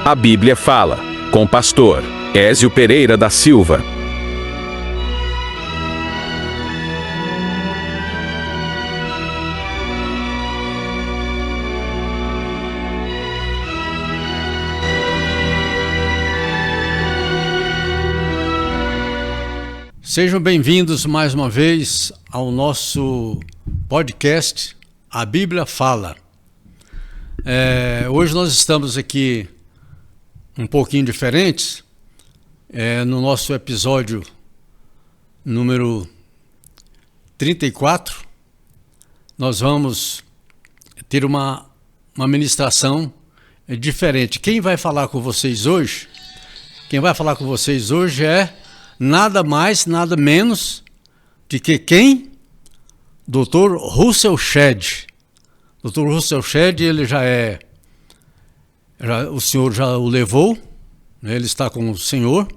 A Bíblia Fala, com o pastor Ézio Pereira da Silva. Sejam bem-vindos mais uma vez ao nosso podcast A Bíblia Fala. Hoje nós estamos aqui um pouquinho diferentes, no nosso episódio número 34. Nós vamos ter uma ministração diferente. Quem vai falar com vocês hoje? É nada mais, nada menos de que quem? Dr. Russell Shedd. Dr. Russell Shedd, ele o Senhor já o levou, né? Ele está com o Senhor,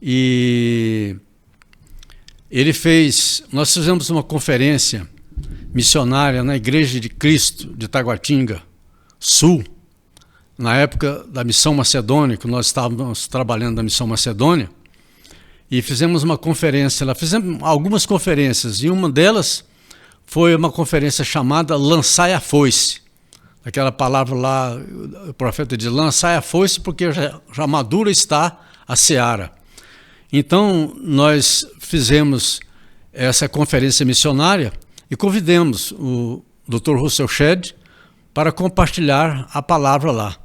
e nós fizemos uma conferência missionária na Igreja de Cristo de Taguatinga Sul, na época da Missão Macedônia, que nós estávamos trabalhando na Missão Macedônia, e fizemos uma conferência lá. Fizemos algumas conferências, e uma delas foi uma conferência chamada Lançai a Foice. Aquela palavra lá, o profeta diz, lançai a foice, porque já madura está a seara. Então, nós fizemos essa conferência missionária e convidamos o Dr. Russell Shedd para compartilhar a palavra lá.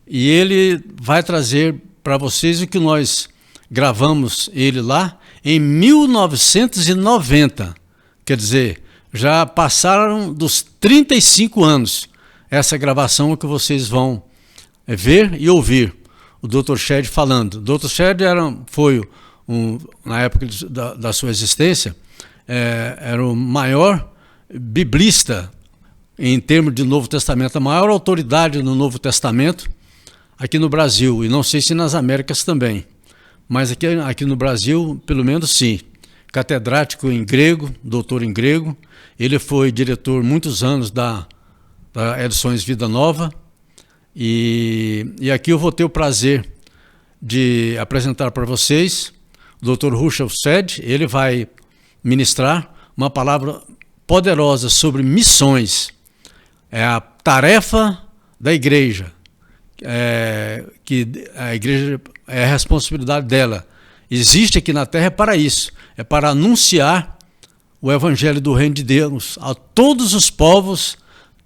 E ele vai trazer para vocês o que nós gravamos ele lá em 1990. Quer dizer, já passaram dos 35 anos. Essa gravação é que vocês vão ver e ouvir o Dr. Shedd falando. O Dr. Shedd foi, na época da sua existência, era o maior biblista em termos de Novo Testamento, a maior autoridade no Novo Testamento aqui no Brasil, e não sei se nas Américas também, mas aqui no Brasil, pelo menos sim. Catedrático em grego, doutor em grego. Ele foi diretor muitos anos da Edições Vida Nova, e aqui eu vou ter o prazer de apresentar para vocês o Dr. Russell Shedd. Ele vai ministrar uma palavra poderosa sobre missões. É a tarefa da igreja, que a igreja é a responsabilidade dela. Existe aqui na terra para isso, é para anunciar o evangelho do reino de Deus a todos os povos,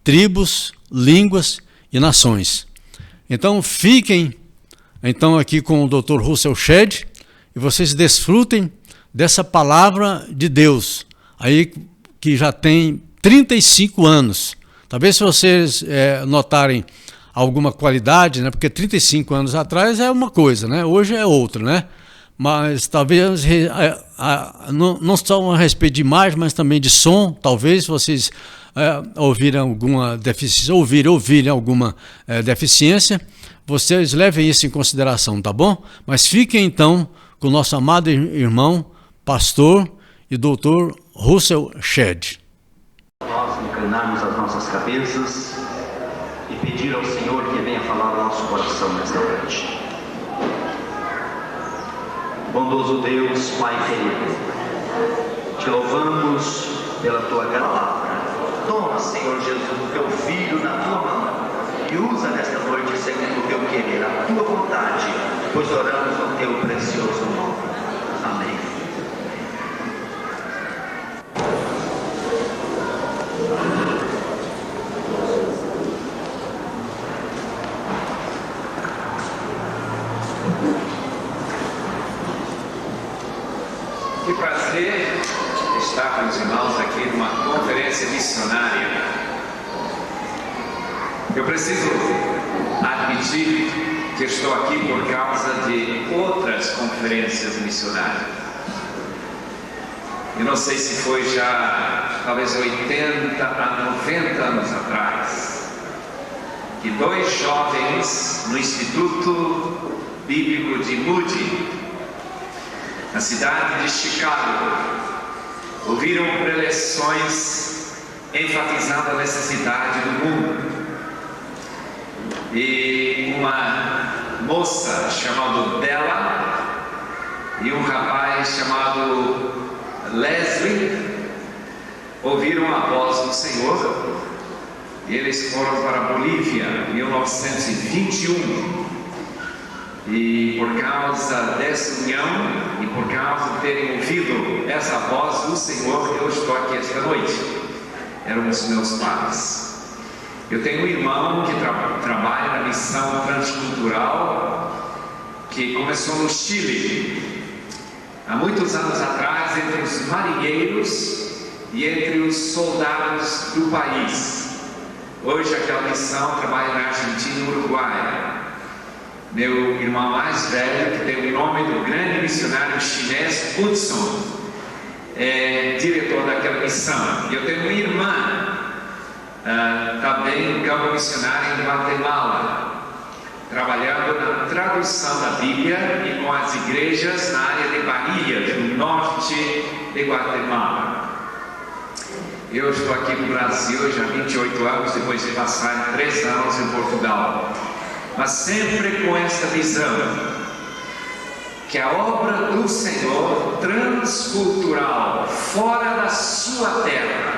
tribos, línguas e nações. Então fiquem aqui com o Dr. Russell Shedd e vocês desfrutem dessa palavra de Deus, aí que já tem 35 anos. Talvez se vocês notarem alguma qualidade, né? Porque 35 anos atrás é uma coisa, né? Hoje é outra, né? Mas talvez não só a respeito de imagem, mas também de som. Talvez vocês ouvirem alguma deficiência, ouvirem alguma deficiência, vocês levem isso em consideração, tá bom? Mas fiquem então com o nosso amado irmão, pastor e doutor Russell Shedd. Nós inclinarmos as nossas cabeças e pedir ao Senhor que venha falar ao nosso coração nesta noite. Bondoso Deus, Pai querido, te louvamos pela tua palavra. Toma, Senhor Jesus, o teu filho na tua mão e usa nesta noite segundo o teu querer, a tua vontade, pois oramos no teu precioso nome. Amém. Que prazer estar com os irmãos aqui numa conferência missionária. Eu preciso admitir que estou aqui por causa de outras conferências missionárias. Eu não sei se foi já talvez 80 a 90 anos atrás, que dois jovens no Instituto Bíblico de Moody, na cidade de Chicago, ouviram preleções enfatizando a necessidade do mundo. E uma moça chamada Della e um rapaz chamado Leslie ouviram a voz do Senhor e eles foram para a Bolívia em 1921. E por causa dessa união e por causa de terem ouvido essa voz do Senhor, eu estou aqui esta noite. Eram os meus pais. Eu tenho um irmão que trabalha na missão transcultural que começou no Chile há muitos anos atrás, entre os marinheiros e entre os soldados do país. Hoje aquela missão trabalha na Argentina e no Uruguai. Meu irmão mais velho, que tem o nome do grande missionário chinês Hudson, é diretor daquela missão. E eu tenho uma irmã também no campo missionário em Guatemala, trabalhando na tradução da Bíblia e com as igrejas na área de Bahia, no norte de Guatemala. Eu estou aqui no Brasil já há 28 anos, depois de passar 3 anos em Portugal. Mas sempre com esta visão, que a obra do Senhor transcultural, fora da sua terra,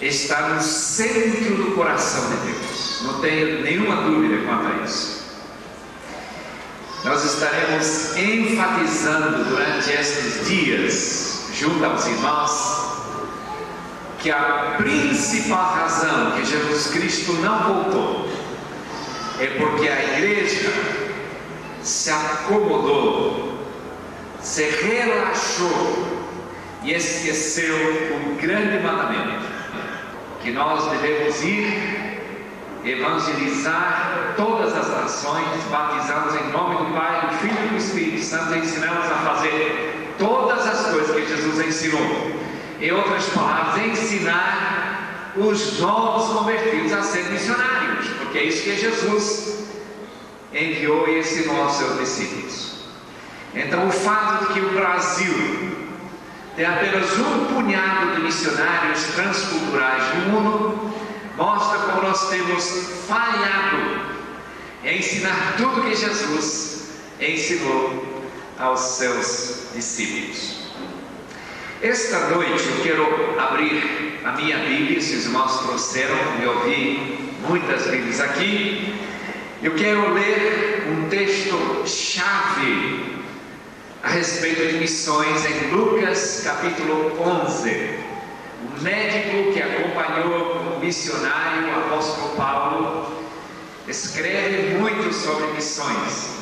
está no centro do coração de Deus. Não tenho nenhuma dúvida quanto a isso. Nós estaremos enfatizando durante estes dias, junto aos irmãos, que a principal razão que Jesus Cristo não voltou é porque a igreja se acomodou, se relaxou e esqueceu o grande mandamento, que nós devemos ir evangelizar todas as nações, batizá-los em nome do Pai, do Filho e do Espírito Santo, e ensinamos a fazer todas as coisas que Jesus ensinou. Em outras palavras, ensinar os novos convertidos a ser missionários, porque é isso que Jesus enviou e ensinou aos seus discípulos. Então, o fato de que o Brasil tem apenas um punhado de missionários transculturais no mundo mostra como nós temos falhado em ensinar tudo que Jesus ensinou aos seus discípulos. Esta noite eu quero abrir a minha Bíblia, se os irmãos trouxeram, eu vi muitas Bíblias aqui. Eu quero ler um texto-chave a respeito de missões em Lucas capítulo 11. O médico que acompanhou como missionário o apóstolo Paulo escreve muito sobre missões.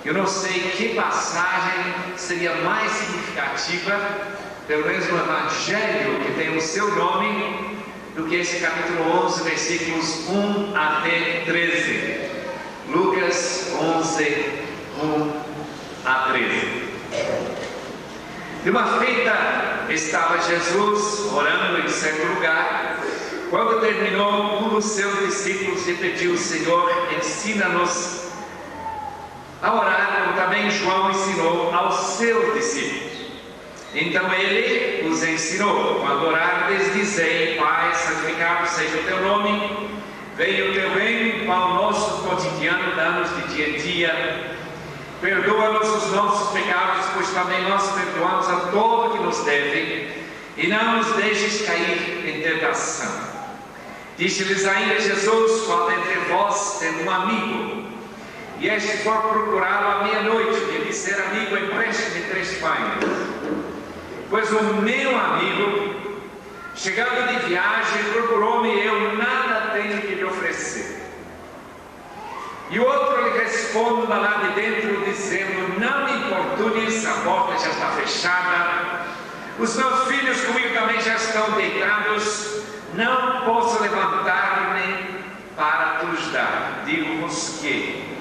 Eu não sei que passagem seria mais significativa, pelo menos no Evangelho que tem o seu nome, do que esse capítulo 11, versículos 1 até 13. Lucas 11, 1 a 13. De uma feita estava Jesus orando em certo lugar. Quando terminou, um dos seus discípulos lhe pediu: Senhor, ensina-nos a orar, como também João ensinou aos seus discípulos. Então ele os ensinou: quando orardes, dizei: Pai, santificado seja o teu nome, venha o teu reino, pão nosso cotidiano dá-nos de dia em dia, perdoa-nos os nossos pecados, pois também nós perdoamos a todo que nos deve, e não nos deixes cair em tentação. Disse-lhes ainda Jesus: qual entre vós tem um amigo, e este for procurá-lo à meia-noite, e ele disser: amigo, empreste-me 3 pães. Pois o meu amigo, chegando de viagem, procurou-me e eu nada tenho que lhe oferecer. E o outro lhe responde lá de dentro, dizendo: não me importunes, a porta já está fechada, os meus filhos comigo também já estão deitados, não posso levantar-me para te dar. Digo-vos que,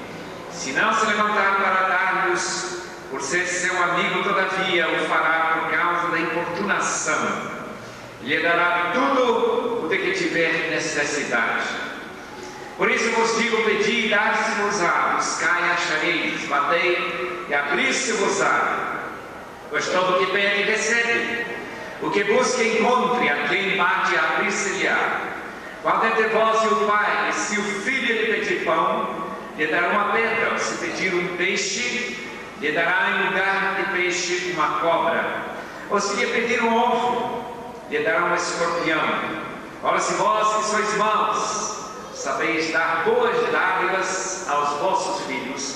se não se levantar para dar-vos, por ser seu amigo, todavia o fará por causa da importunação, lhe dará tudo o de que tiver necessidade. Por isso vos digo: pedi e dar-se-vos-á, buscai e achareis, batei e abrir-se-vos-á. Pois todo o que pede recebe, o que busca encontre, a quem bate abrir-se-lhe-á. Qual dentre vós e o pai, se o filho lhe pedir pão, lhe dará uma pedra. Se pedir um peixe, lhe dará em lugar de peixe uma cobra. Ou se lhe pedir um ovo, lhe dará um escorpião. Ora, se vós que sois maus, sabeis dar boas dádivas aos vossos filhos,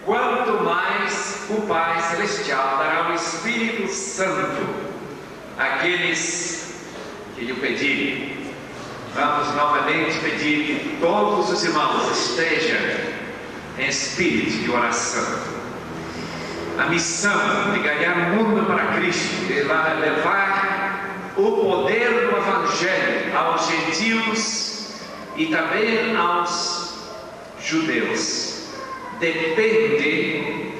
quanto mais o Pai Celestial dará o Espírito Santo àqueles que lhe pedirem. Vamos novamente pedir que todos os irmãos estejam em espírito de oração. A missão de ganhar o mundo para Cristo, de levar o poder do Evangelho aos gentios e também aos judeus, depende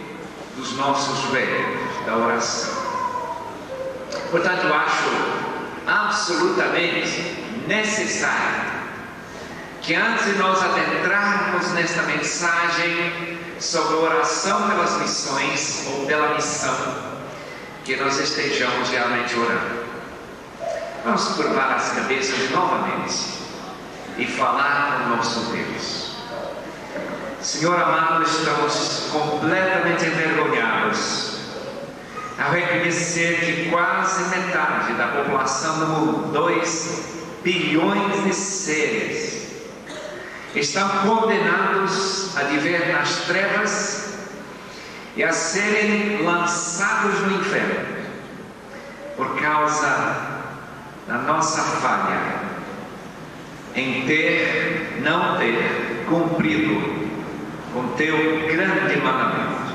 dos nossos joelhos, da oração. Portanto, eu acho absolutamente necessário que antes de nós adentrarmos nesta mensagem sobre oração pelas missões ou pela missão, que nós estejamos realmente orando. Vamos curvar as cabeças novamente e falar com o nosso Deus. Senhor amado, estamos completamente envergonhados ao reconhecer que quase metade da população do mundo, 2 bilhões de seres, estão condenados a viver nas trevas e a serem lançados no inferno por causa da nossa falha em não ter cumprido com teu grande mandamento.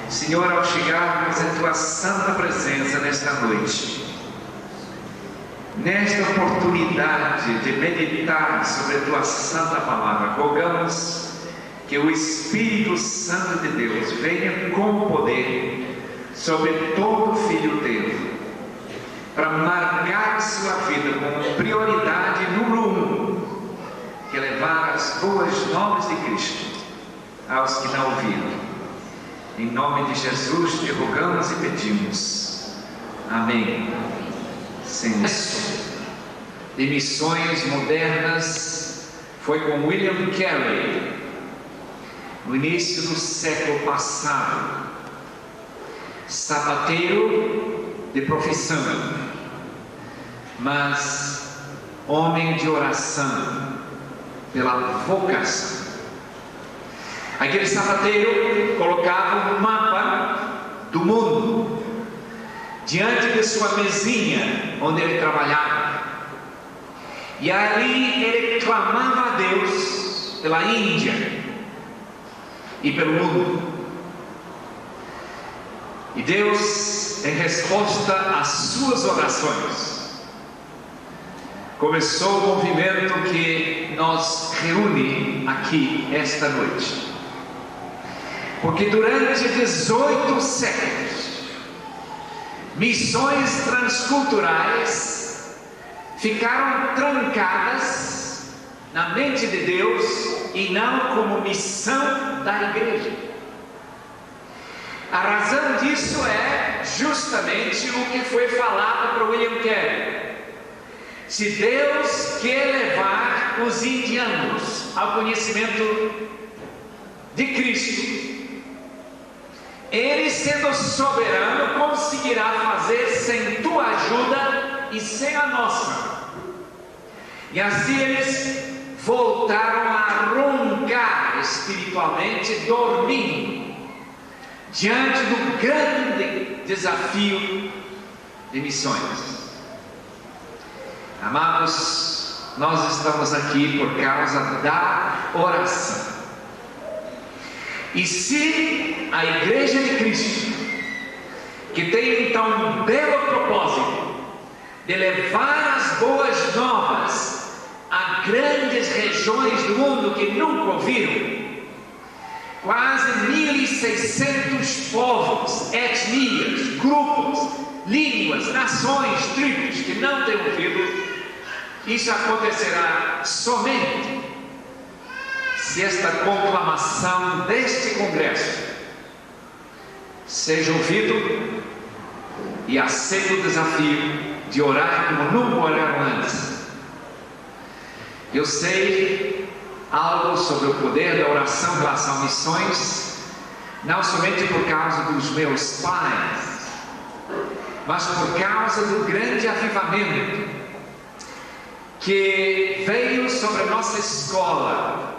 Senhor, ao chegarmos em tua santa presença nesta noite, nesta oportunidade de meditar sobre a tua santa palavra, rogamos que o Espírito Santo de Deus venha com poder sobre todo filho teu, para marcar sua vida com prioridade número 1, que é levar as boas novas de Cristo aos que não ouviram. Em nome de Jesus te rogamos e pedimos. Amém. Senhor. De missões modernas foi com William Carey, no início do século passado. Sapateiro de profissão, mas homem de oração pela vocação. Aquele sapateiro colocava um mapa do mundo diante de sua mesinha onde ele trabalhava, e ali ele clamava a Deus pela Índia e pelo mundo. E Deus, em resposta às suas orações, começou o movimento que nos reúne aqui esta noite. Porque durante 18 séculos, missões transculturais ficaram trancadas na mente de Deus e não como missão da igreja. A razão disso é justamente o que foi falado para William Carey. Se Deus quer levar os indianos ao conhecimento de Cristo, Ele, sendo soberano, conseguirá fazer sem tua ajuda e sem a nossa. E assim eles voltaram a roncar espiritualmente, dormindo diante do grande desafio de missões. Amados, nós estamos aqui por causa da oração. E se a Igreja de Cristo, que tem então um belo propósito de levar as boas novas a grandes regiões do mundo que nunca ouviram, quase 1.600 povos, etnias, grupos, línguas, nações, tribos que não têm ouvido, isso acontecerá somente se esta conclamação deste congresso seja ouvido e aceita o desafio de orar como nunca oraram antes. Eu sei algo sobre o poder da oração em relação a missões, não somente por causa dos meus pais, mas por causa do grande avivamento que veio sobre a nossa escola,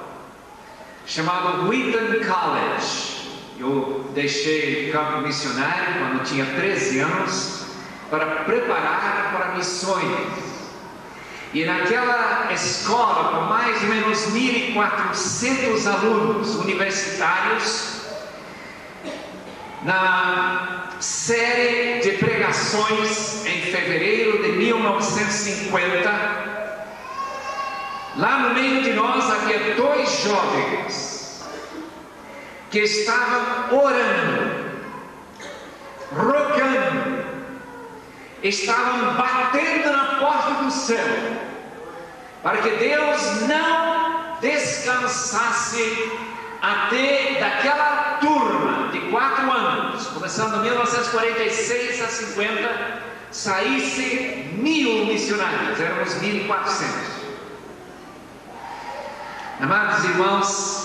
chamado Wheaton College. Eu deixei o campo missionário quando tinha 13 anos para preparar para missões. E naquela escola, com mais ou menos 1.400 alunos universitários, na série de pregações em fevereiro de 1950, lá no meio de nós havia 2 jovens que estavam orando, rogando, estavam batendo na porta do céu, para que Deus não descansasse até daquela turma de 4 anos, começando em 1946 a 50, saísse 1.000 missionários, éramos 1.400. Amados irmãos,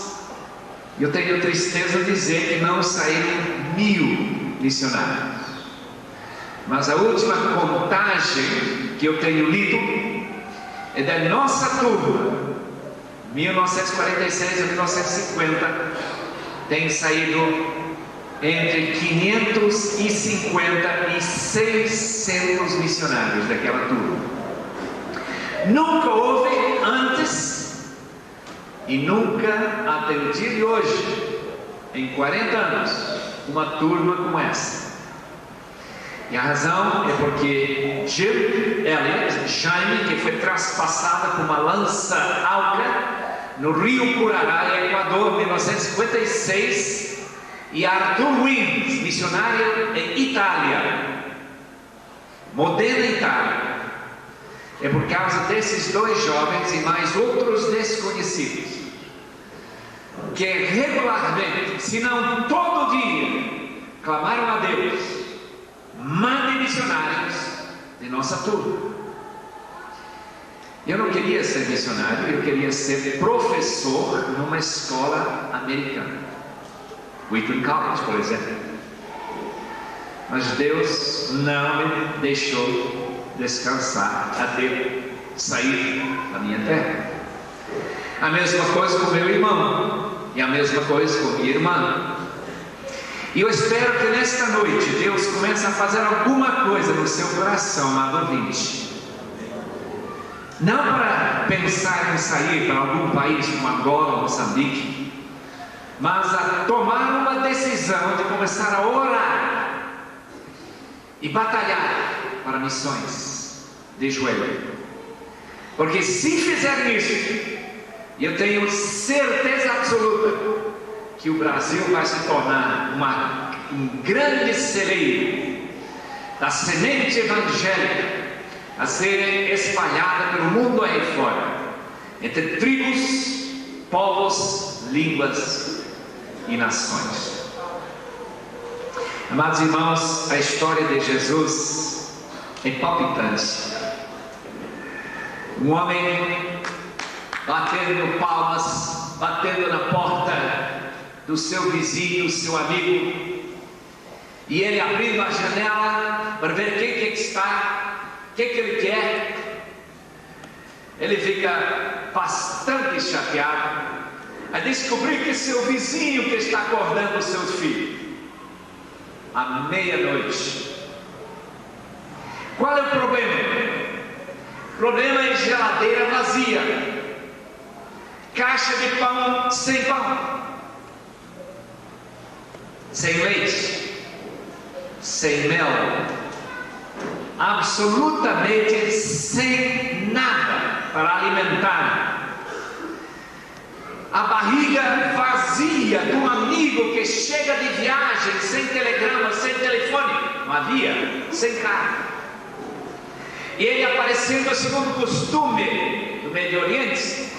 eu tenho tristeza de dizer que não saíram 1.000 missionários, mas a última contagem que eu tenho lido é da nossa turma, 1946 a 1950, tem saído entre 550 e 600 missionários daquela turma. Nunca houve antes e nunca até o dia de hoje, em 40 anos, uma turma como essa. E a razão é porque Jaime, que foi traspassada por uma lança alca no Rio Curará, Equador, 1956, e Arthur Wins, missionário em Itália, Modena, Itália. É por causa desses 2 jovens e mais outros desconhecidos que regularmente, se não todo dia, clamaram a Deus: mande missionários de nossa turma. Eu não queria ser missionário, eu queria ser professor numa escola americana, Wheaton College, por exemplo. Mas Deus não me deixou descansar até sair da minha terra. A mesma coisa com meu irmão, e a mesma coisa com minha irmã. E eu espero que nesta noite Deus comece a fazer alguma coisa no seu coração, amado ouvinte. Não para pensar em sair para algum país como Angola ou Moçambique, mas a tomar uma decisão de começar a orar e batalhar para missões de joelho. Porque se fizerem isso, eu tenho certeza absoluta que o Brasil vai se tornar um grande celeiro da semente evangélica a ser espalhada pelo mundo aí fora, entre tribos, povos, línguas e nações. Amados irmãos, a história de Jesus é palpitante. Um homem batendo palmas, batendo na porta do seu vizinho, do seu amigo, e ele abrindo a janela para ver quem que está, o que ele quer. Ele fica bastante chateado a descobrir que seu vizinho que está acordando o seu filho à meia-noite. Qual é o problema? O problema é geladeira vazia, caixa de pão sem pão, sem leite, sem mel, absolutamente sem nada para alimentar. A barriga vazia de um amigo que chega de viagem, sem telegrama, sem telefone, não havia, sem carro. E ele aparecendo segundo o costume do Médio Oriente,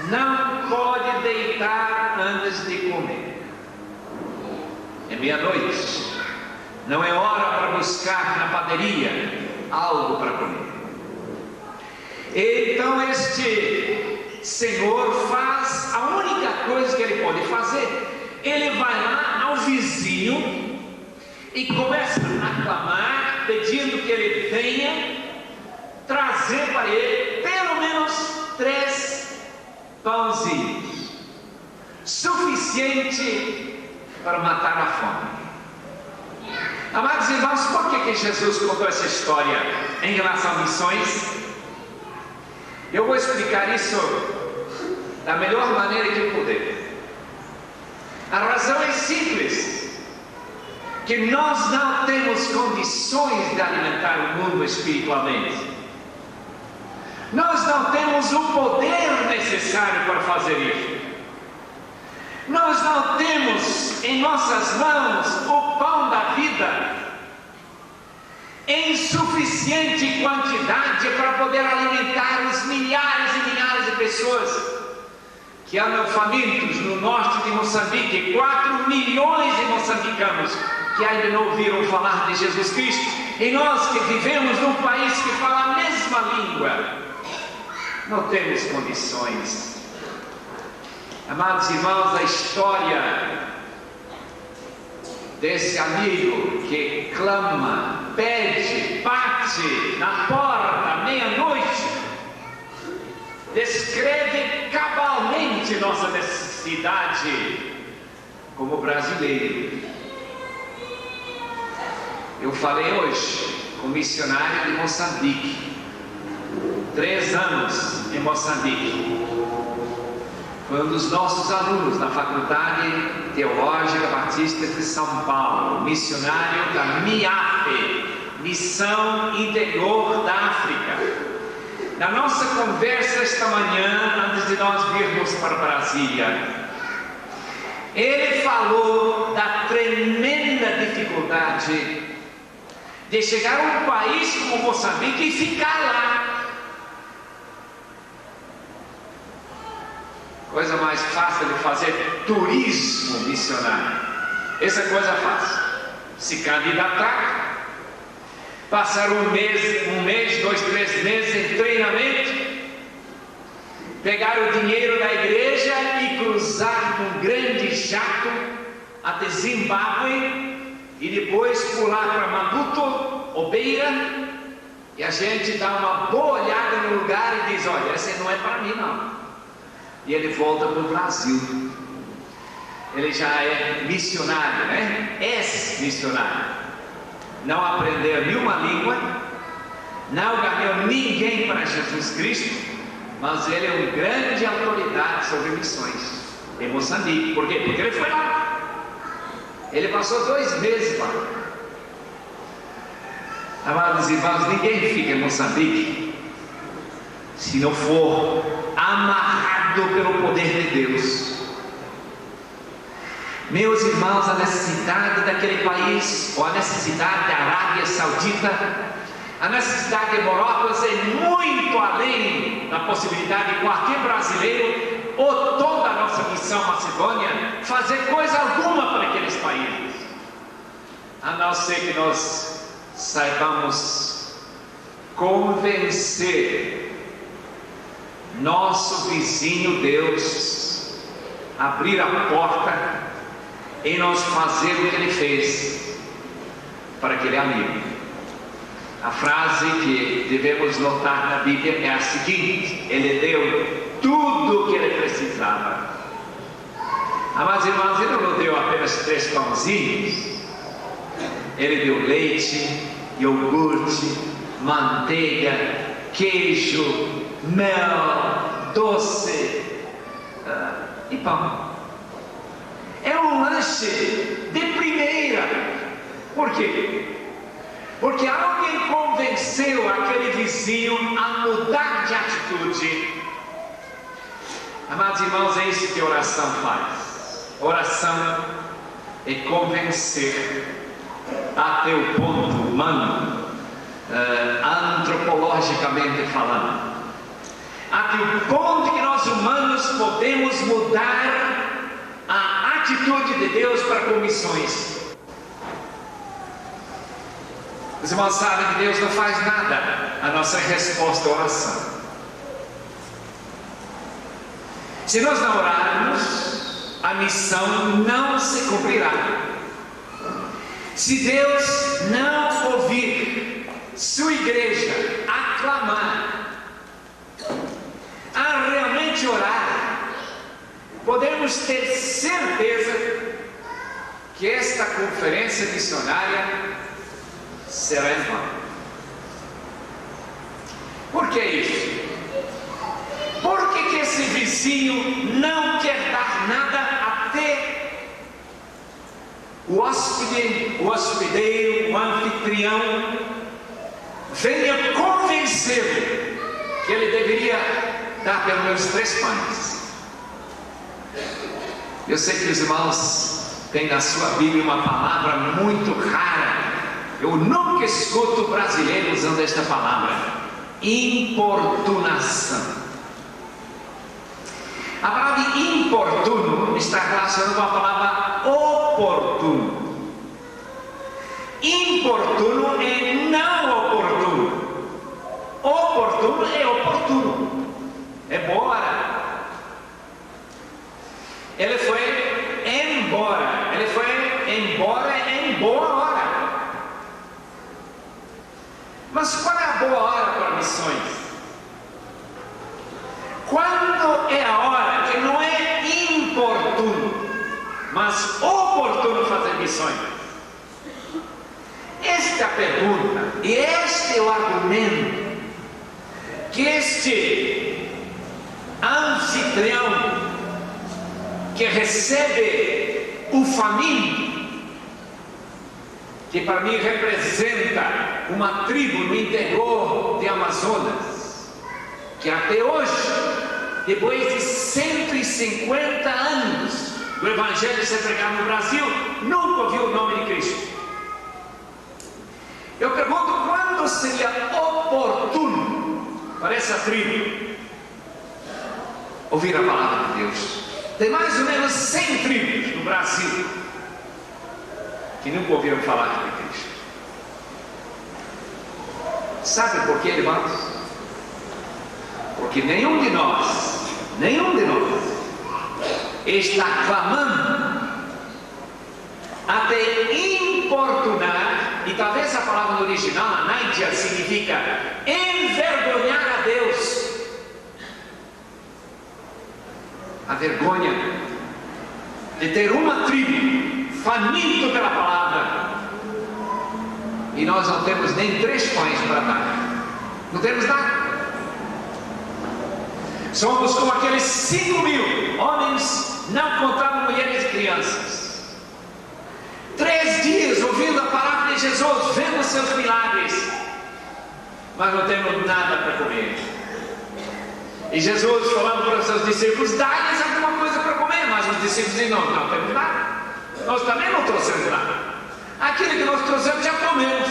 não pode deitar antes de comer. É meia-noite, não é hora para buscar na padaria algo para comer. Então este Senhor faz a única coisa que ele pode fazer. Ele vai lá ao vizinho e começa a clamar, pedindo que ele venha trazer para ele pelo menos 3 pãozinhos, suficiente para matar a fome. Amados irmãos, por que Jesus contou essa história em relação a missões? Eu vou explicar isso da melhor maneira que eu puder. A razão é simples, que nós não temos condições de alimentar o mundo espiritualmente. Nós não temos o poder necessário para fazer isso. Nós não temos em nossas mãos o pão da vida em suficiente quantidade para poder alimentar os milhares e milhares de pessoas que andam famintos no norte de Moçambique, 4 milhões de moçambicanos que ainda não ouviram falar de Jesus Cristo, e nós que vivemos num país que fala a mesma língua, não temos condições. Amados irmãos, a história desse amigo que clama, pede, bate na porta à meia-noite, descreve cabalmente nossa necessidade como brasileiro. Eu falei hoje com um missionário de Moçambique, 3 anos em Moçambique. Foi um dos nossos alunos na Faculdade Teológica Batista de São Paulo, missionário da MIAP, Missão Interior da África. Na nossa conversa esta manhã, antes de nós virmos para Brasília, ele falou da tremenda dificuldade de chegar a um país como Moçambique e ficar lá. Coisa mais fácil de fazer turismo missionário. Essa coisa fácil. Se candidatar, passar um mês, 2, 3 meses em treinamento, pegar o dinheiro da igreja e cruzar num grande jato até Zimbábue e depois pular para Maputo ou Beira, e a gente dá uma boa olhada no lugar e diz: olha, esse não é para mim não. E ele volta para o Brasil. Ele já é missionário, né? Ex-missionário. Não aprendeu nenhuma língua, não ganhou ninguém para Jesus Cristo, mas ele é uma grande autoridade sobre missões em Moçambique. Por quê? Porque ele foi lá. Ele passou 2 meses lá. Amados irmãos, ninguém fica em Moçambique se não for amarrado pelo poder de Deus. Meus irmãos, a necessidade daquele país, ou a necessidade da Arábia Saudita, a necessidade de Marrocos é muito além da possibilidade de qualquer brasileiro ou toda a nossa missão Macedônia fazer coisa alguma para aqueles países, a não ser que nós saibamos convencer nosso vizinho Deus, abrir a porta e nós fazer o que ele fez para aquele amigo. A frase que devemos notar na Bíblia é a seguinte: ele deu tudo o que ele precisava. Amados irmãos, ele não deu apenas 3 pãozinhos, ele deu leite, iogurte, manteiga, queijo, mel, doce e pão. É um lanche de primeira. Por quê? Porque alguém convenceu aquele vizinho a mudar de atitude. Amados irmãos, é isso que oração faz. Oração é convencer até o ponto humano, antropologicamente falando, até o ponto que nós humanos podemos mudar a atitude de Deus para com missões. Os irmãos sabem que Deus não faz nada a nossa resposta à oração. Se nós não orarmos, a missão não se cumprirá. Se Deus não ouvir sua igreja aclamar, a realmente orar, podemos ter certeza que esta conferência missionária será em vão. Por que isso? Por que esse vizinho não quer dar nada até o hóspede, o hospedeiro, o anfitrião venha convencê-lo que ele deveria dar pelo menos 3 pães? Eu sei que os irmãos têm na sua Bíblia uma palavra muito rara. Eu nunca escuto brasileiro usando esta palavra: importunação. A palavra importuno está relacionada com a palavra oportuno. Importuno é não oportuno. Oportuno é oportuno. É bora. Ele foi embora. Ele foi embora em boa hora. Mas qual é a boa hora para missões? Quando é a hora que não é importuno, mas oportuno fazer missões? Esta é a pergunta, e este é o argumento que este anfitrião que recebe o faminto, que para mim representa uma tribo no interior de Amazonas, que até hoje, depois de 150 anos do Evangelho ser pregado no Brasil, nunca ouviu o nome de Cristo. Eu pergunto, quando seria oportuno para essa tribo ouvir a palavra de Deus? Tem mais ou menos 100 tribos no Brasil que nunca ouviram falar de Cristo. Sabe por quê, irmãos? Porque nenhum de nós está clamando até importunar, e talvez a palavra no original, anaitia, significa envergonhar a Deus. A vergonha de ter uma tribo faminto pela palavra, e nós não temos nem 3 pães para dar. Não temos nada. Somos como aqueles 5.000 homens, não contando mulheres e crianças. 3 dias ouvindo a palavra de Jesus, vendo seus milagres, mas não temos nada para comer. E Jesus falando para os seus discípulos: dá-lhes alguma coisa para comer. Mas os discípulos dizem: não temos nada. Nós também não trouxemos nada. Aquilo que nós trouxemos já comemos.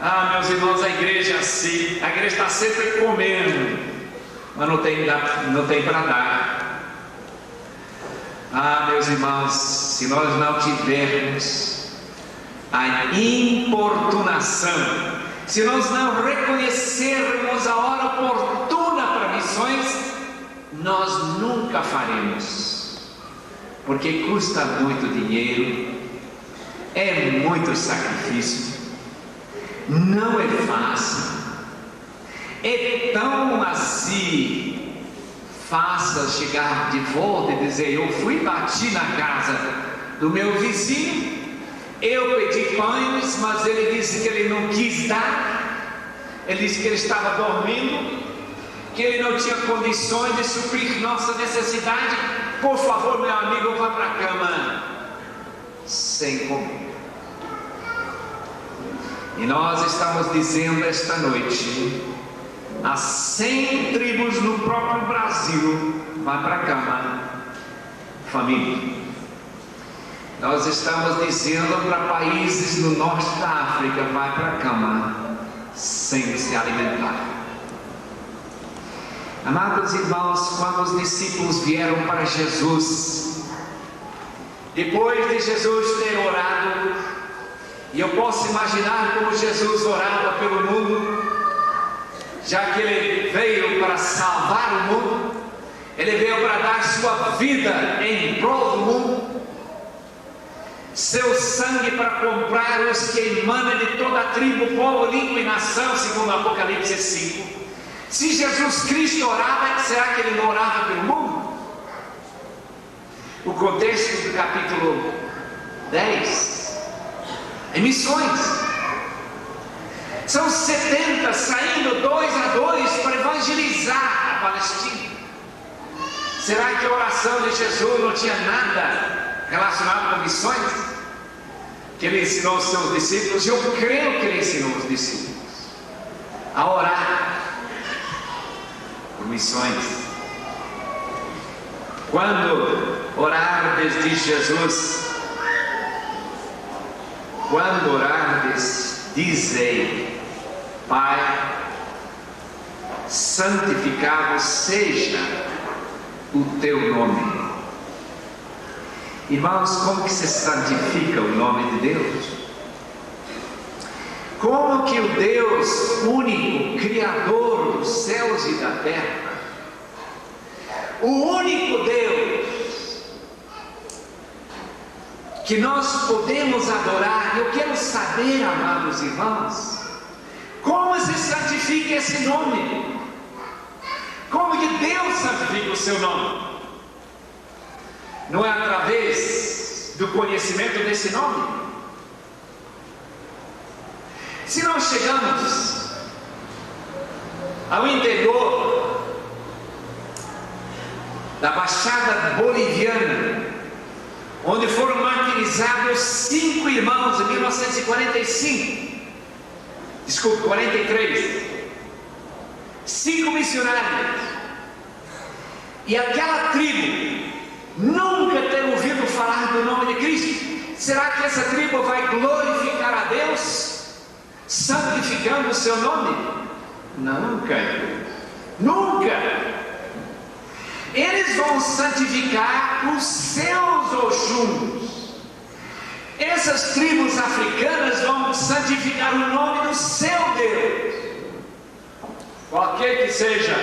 Ah, meus irmãos, a igreja é assim. A igreja está sempre comendo, mas não tem para dar. Ah, meus irmãos, se nós não tivermos a importunação, se nós não reconhecermos a hora oportuna para missões, nós nunca faremos, porque custa muito dinheiro, é muito sacrifício, não é fácil, é tão assim fácil chegar de volta e dizer: eu fui bati na casa do meu vizinho, eu pedi pães, mas ele disse que ele não quis dar, ele disse que ele estava dormindo, que ele não tinha condições de suprir nossa necessidade. Por favor, meu amigo, vá para a cama sem comer. E nós estamos dizendo esta noite a 100 tribos no próprio Brasil: vá para a cama, família. Nós estamos dizendo para países no norte da África: vai para a cama sem se alimentar. Amados irmãos, quando os discípulos vieram para Jesus, depois de Jesus ter orado, e eu posso imaginar como Jesus orava pelo mundo, já que ele veio para salvar o mundo, Ele veio para dar sua vida em prol do mundo, seu sangue para comprar os que emanam de toda a tribo, povo, língua e nação, segundo Apocalipse 5. Se Jesus Cristo orava, será que ele não orava pelo mundo? O contexto do capítulo 10 é missões. São 70 saindo 2 a 2 para evangelizar a Palestina. Será que a oração de Jesus não tinha nada relacionado com missões? Que ele ensinou os seus discípulos? Eu creio que ele ensinou os discípulos a orar por missões. Quando orardes, diz Jesus, quando orardes, dizei: Pai, santificado seja o teu nome. Irmãos, como que se santifica o nome de Deus? Como que o Deus único, Criador dos céus e da terra, o único Deus que nós podemos adorar, eu quero saber, amados irmãos, como se santifica esse nome? Como que Deus santifica o seu nome? Não é através do conhecimento desse nome? Se nós chegamos ao interior da Baixada Boliviana, onde foram martirizados 5 irmãos em 43, 5 missionários, e aquela tribo nunca ter ouvido falar do nome de Cristo. Será que essa tribo vai glorificar a Deus santificando o seu nome? Nunca. Eles vão santificar os seus Oxuns. Essas tribos africanas vão santificar o nome do seu Deus, qualquer que seja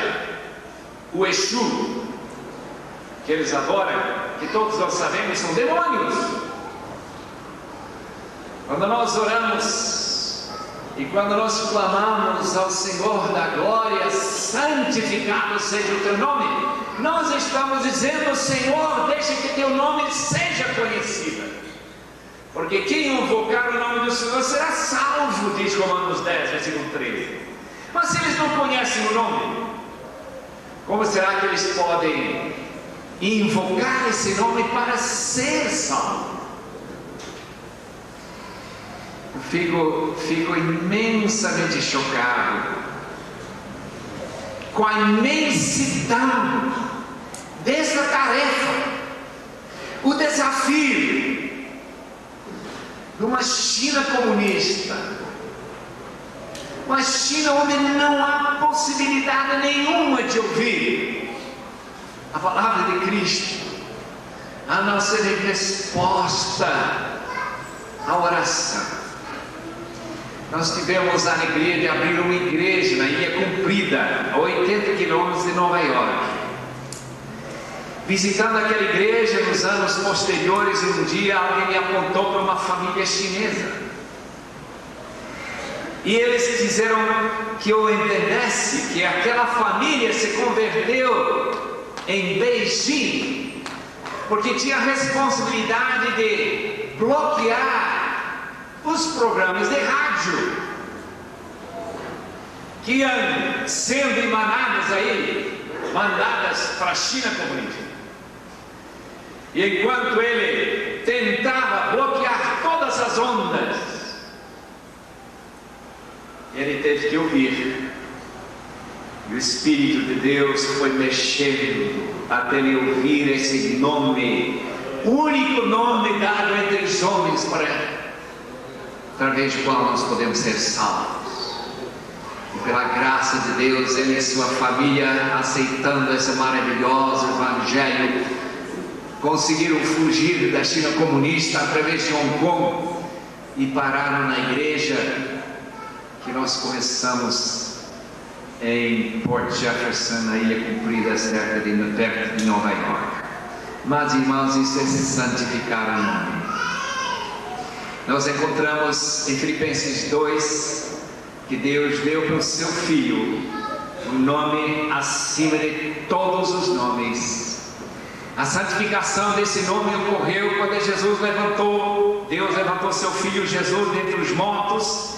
o Exu que eles adoram, que todos nós sabemos são demônios. Quando nós oramos e quando nós clamamos ao Senhor da glória, santificado seja o teu nome, nós estamos dizendo: Senhor, deixa que teu nome seja conhecido, porque quem invocar o nome do Senhor será salvo, diz Romanos 10, versículo 13. Mas se eles não conhecem o nome, como será que eles podem invocar esse nome para ser salvo? Eu fico imensamente chocado com a imensidão dessa tarefa, o desafio de uma China comunista, uma China onde não há possibilidade nenhuma de ouvir a palavra de Cristo, a não ser em resposta à oração. Nós tivemos a alegria de abrir uma igreja na Ilha Comprida, a 80 quilômetros de Nova York. Visitando aquela igreja nos anos posteriores, um dia alguém me apontou para uma família chinesa. E eles quiseram que eu entendesse que aquela família se converteu em Beijing, porque tinha a responsabilidade de bloquear os programas de rádio que iam sendo emanadas aí, mandadas para a China comunista. E enquanto ele tentava bloquear todas as ondas, ele teve que ouvir. E o Espírito de Deus foi mexendo até ele ouvir esse nome, o único nome dado entre os homens através do qual nós podemos ser salvos. E pela graça de Deus, ele e sua família, aceitando esse maravilhoso evangelho, conseguiram fugir da China comunista através de Hong Kong e pararam na igreja que nós começamos em Port Jefferson, na Ilha Comprida, perto de Nova York. Mas, irmãos, isso é santificar o nome. Nós encontramos em Filipenses 2 que Deus deu para o seu Filho um nome acima de todos os nomes. A santificação desse nome ocorreu quando Deus levantou seu Filho Jesus dentre os mortos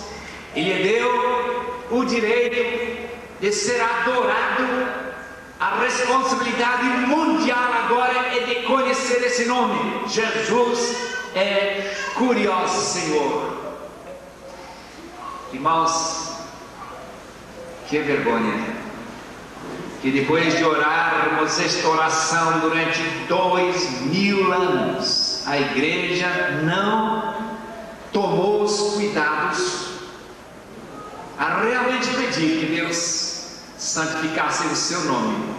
e lhe deu o direito de ser adorado. A responsabilidade mundial agora é de conhecer esse nome. Jesus é curioso, Senhor. Irmãos, que vergonha que depois de orarmos esta oração durante 2000 anos, a igreja não tomou os cuidados a realmente pedir que Deus santificasse o seu nome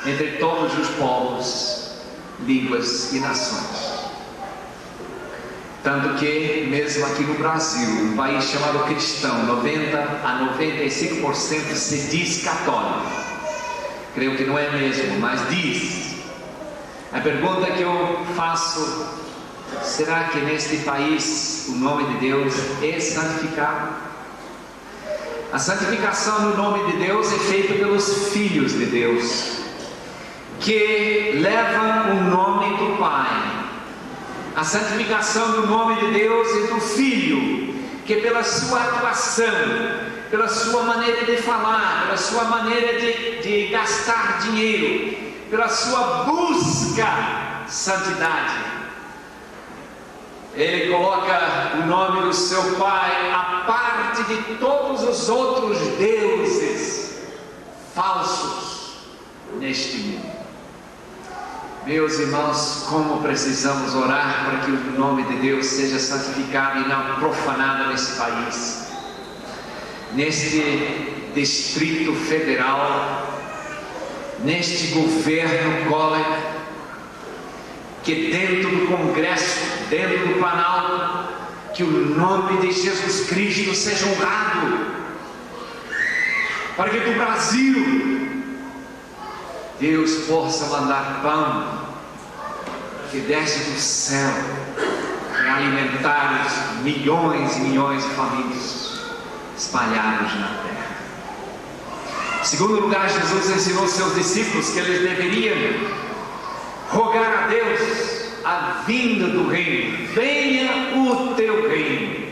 entre todos os povos, línguas e nações. Tanto que, mesmo aqui no Brasil, um país chamado cristão, 90 a 95% se diz católico. Creio que não é mesmo, mas diz. A pergunta que eu faço: será que neste país o nome de Deus é santificado? A santificação no nome de Deus é feita pelos filhos de Deus, que levam o nome do Pai. A santificação do nome de Deus é do Filho, que pela sua atuação, pela sua maneira de falar, pela sua maneira de gastar dinheiro, pela sua busca santidade, ele coloca o nome do seu Pai à parte de todos os outros deuses falsos neste mundo. Meus irmãos, como precisamos orar para que o nome de Deus seja santificado e não profanado nesse país, neste Distrito Federal, neste governo Collor, que dentro do Congresso, dentro do Planalto, que o nome de Jesus Cristo seja honrado, para que do Brasil Deus possa mandar pão que desce do céu e alimentar os milhões e milhões de famílias espalhados na terra. Em segundo lugar, Jesus ensinou aos seus discípulos que eles deveriam rogar a Deus a vinda do reino. Venha o teu reino.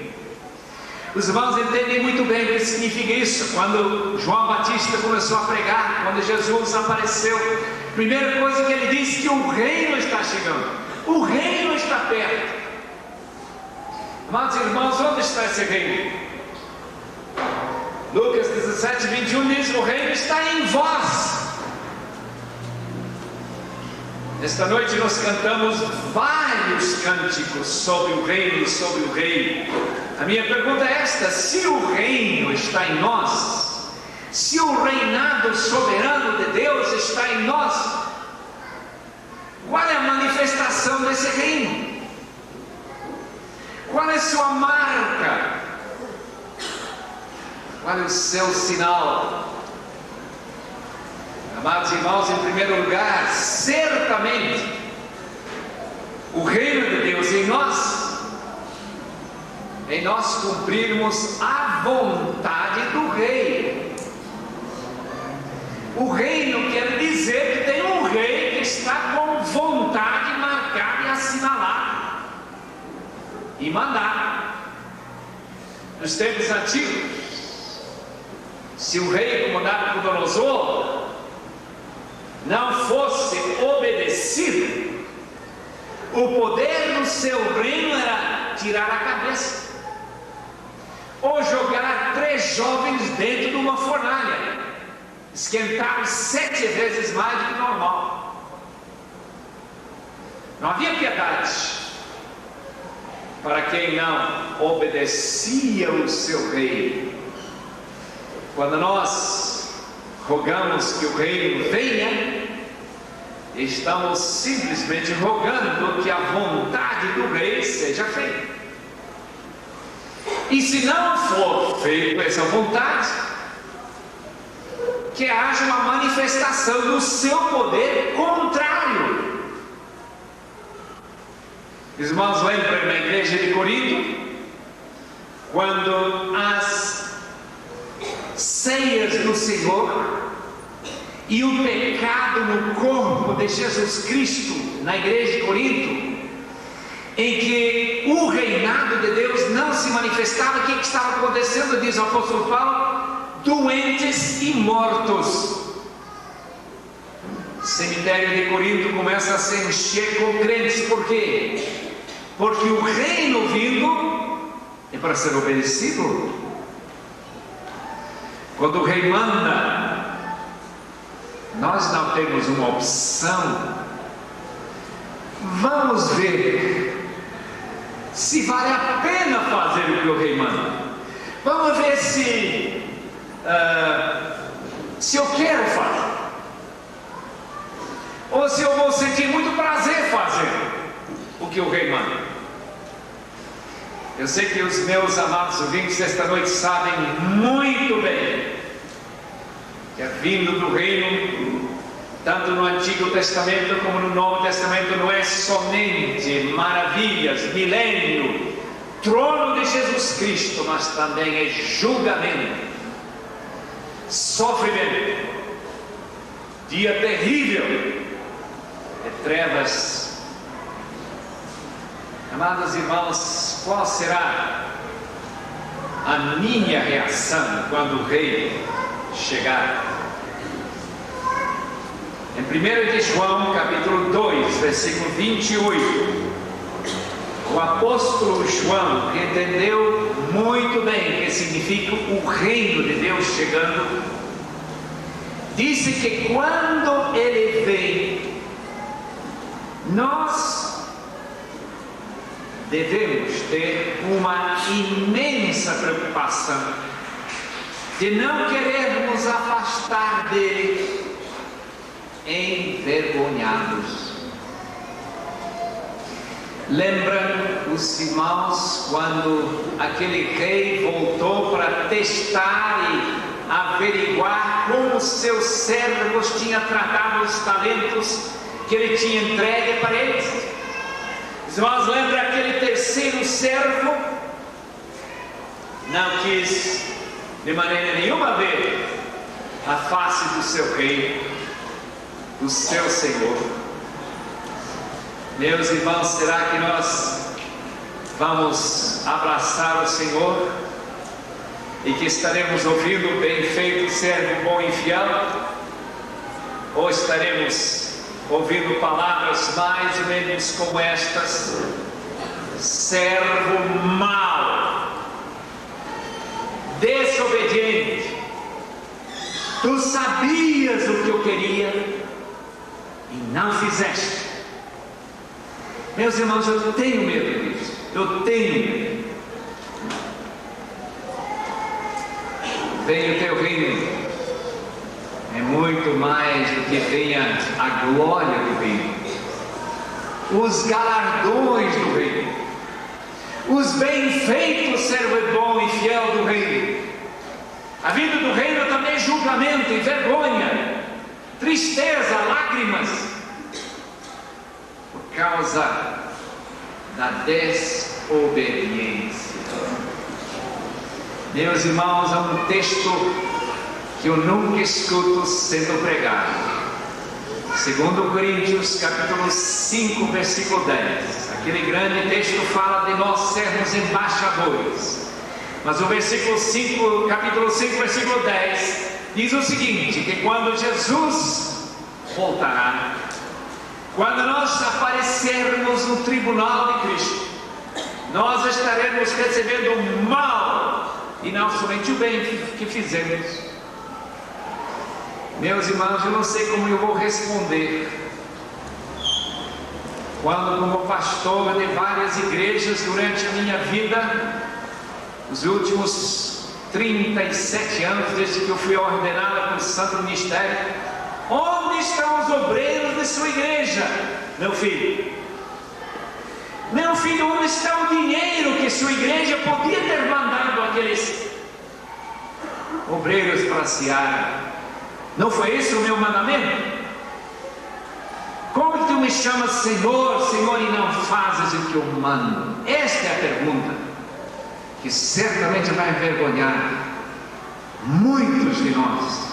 Os irmãos entendem muito bem o que significa isso. Quando João Batista começou a pregar, quando Jesus apareceu, a primeira coisa que ele disse: que o reino está chegando, o reino está perto. Amados irmãos, onde está esse reino? Lucas 17, 21 diz: o reino está em vós. Esta noite nós cantamos vários cânticos sobre o reino e sobre o rei. A minha pergunta é esta: se o reino está em nós, se o reinado soberano de Deus está em nós, qual é a manifestação desse reino? Qual é a sua marca? Qual é o seu sinal? Amados irmãos, em primeiro lugar, certamente o reino de Deus em nós cumprirmos a vontade do rei. O reino quer dizer que tem um rei que está com vontade marcada e assinalada e mandada. Nos tempos antigos, se o rei, como Nabucodonosor, não fosse obedecido, o poder do seu reino era tirar a cabeça ou jogar 3 jovens dentro de uma fornalha, esquentados 7 vezes mais do que normal. Não havia piedade para quem não obedecia o seu rei. Quando nós rogamos que o reino venha, estamos simplesmente rogando que a vontade do rei seja feita. E se não for feita essa vontade, que haja uma manifestação do seu poder contrário. Os irmãos lembram na igreja de Corinto, quando as ceias do Senhor e o pecado no corpo de Jesus Cristo na igreja de Corinto, em que o reinado de Deus não se manifestava, o que estava acontecendo? Diz o apóstolo Paulo: doentes e mortos. O cemitério de Corinto começa a se encher com crentes. Por quê? Porque o reino vindo é para ser obedecido. Quando o rei manda, nós não temos uma opção. Vamos ver se vale a pena fazer o que o rei manda. Vamos ver se eu quero fazer, ou se eu vou sentir muito prazer fazer o que o rei manda. Eu sei que os meus amados ouvintes esta noite sabem muito bem que a vinda do reino, tanto no Antigo Testamento como no Novo Testamento, não é somente maravilhas, milênio, trono de Jesus Cristo, mas também é julgamento, sofrimento, dia terrível de trevas. Amados irmãos, qual será a minha reação quando o rei chegar? Em 1 de João, capítulo 2, versículo 28, o apóstolo João entendeu muito bem o que significa o reino de Deus chegando. Disse que quando ele vem, nós devemos ter uma imensa preocupação de não querermos afastar dele envergonhados. Lembram os irmãos quando aquele rei voltou para testar e averiguar como os seus servos tinham tratado os talentos que ele tinha entregue para eles? Os irmãos lembram aquele terceiro servo? Não quis de maneira nenhuma ver a face do seu rei, do seu Senhor. Meus irmãos, será que nós vamos abraçar o Senhor e que estaremos ouvindo bem feito, servo bom e fiel? Ou estaremos ouvindo palavras mais ou menos como estas: servo mau, desobediente, tu sabias o que eu queria e não fizeste. Meus irmãos, eu tenho medo disso. Eu tenho medo. Venha o teu reino. É muito mais do que venha a glória do reino, os galardões do reino, os bem-feitos, servo bom e fiel do reino. A vida do reino também é julgamento e vergonha, tristeza, lágrimas, por causa da desobediência. Meus irmãos, há um texto que eu nunca escuto sendo pregado. 2 Coríntios, capítulo 5, versículo 10. Aquele grande texto fala de nós sermos embaixadores. Mas o versículo 5, capítulo 5, versículo 10, diz o seguinte: que quando Jesus voltará, quando nós aparecermos no tribunal de Cristo, nós estaremos recebendo o mal e não somente o bem que fizemos. Meus irmãos, eu não sei como eu vou responder quando, como pastor de várias igrejas durante a minha vida, os últimos 37 anos desde que eu fui ordenado para o santo ministério, onde estão os obreiros de sua igreja? Meu filho, onde está o dinheiro que sua igreja podia ter mandado aqueles obreiros para a seara? Não foi esse o meu mandamento? Como que tu me chamas Senhor, Senhor, e não fazes o que eu mando? Esta é a pergunta que certamente vai envergonhar muitos de nós,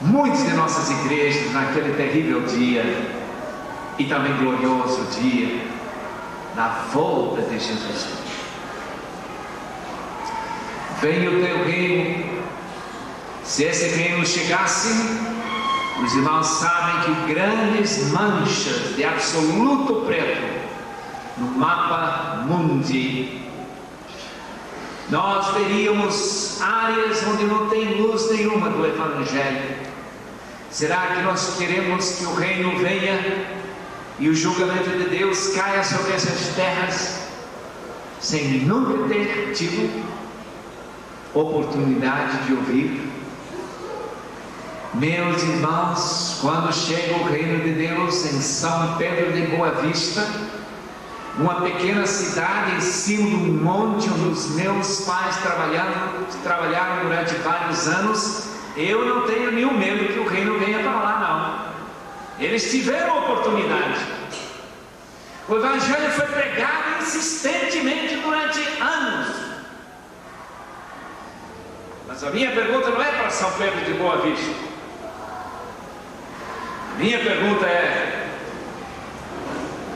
muitas de nossas igrejas naquele terrível dia e também glorioso dia da volta de Jesus. Venha o teu reino. Se esse reino chegasse, os irmãos sabem que grandes manchas de absoluto preto no mapa mundi, nós teríamos áreas onde não tem luz nenhuma do Evangelho. Será que nós queremos que o reino venha e o julgamento de Deus caia sobre essas terras sem nunca ter tido oportunidade de ouvir? Meus irmãos, quando chega o reino de Deus em São Pedro de Boa Vista, uma pequena cidade em cima de um monte onde os meus pais trabalharam durante vários anos, eu não tenho nenhum medo que o reino venha para lá, não. Eles tiveram oportunidade. O Evangelho foi pregado insistentemente durante anos. Mas a minha pergunta não é para São Pedro de Boa Vista. A minha pergunta é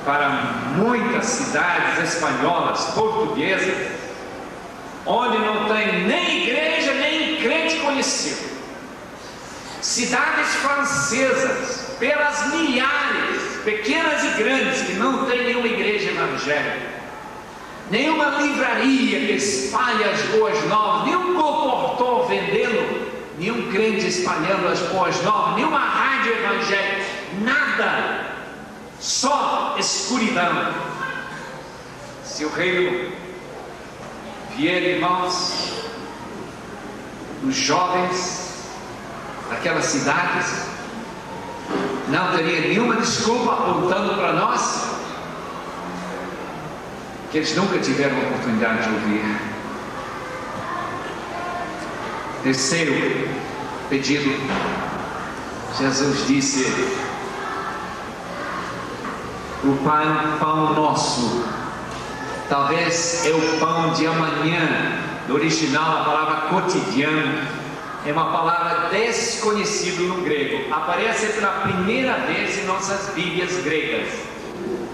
para muitas cidades espanholas, portuguesas, onde não tem nem igreja, nem crente conhecido. Cidades francesas, pelas milhares, pequenas e grandes, que não tem nenhuma igreja evangélica, nenhuma livraria que espalha as boas novas, nenhum colportor vendendo, nenhum crente espalhando as boas novas, nenhuma rádio evangélica, nada, só escuridão. Se o reino vier, irmãos, os jovens daquelas cidades não teria nenhuma desculpa apontando para nós que eles nunca tiveram a oportunidade de ouvir. Terceiro pedido, Jesus disse: o pão nosso, talvez é o pão de amanhã. No original, a palavra cotidiano é uma palavra desconhecida no grego, aparece pela primeira vez em nossas Bíblias gregas.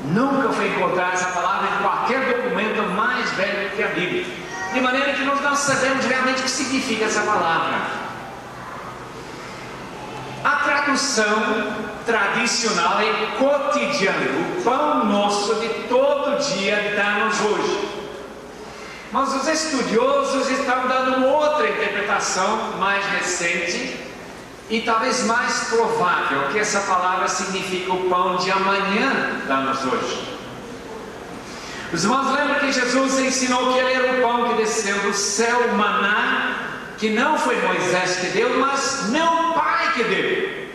Nunca foi encontrada essa palavra em qualquer documento mais velho que a Bíblia, de maneira que nós não sabemos realmente o que significa essa palavra. A tradução tradicional é cotidiano, o pão nosso de todo dia dá-nos hoje. Mas os estudiosos estão dando outra interpretação mais recente e talvez mais provável, que essa palavra significa o pão de amanhã dá-nos hoje. Os irmãos lembram que Jesus ensinou que ele era o pão que desceu do céu, o maná, que não foi Moisés que deu, mas meu Pai que deu.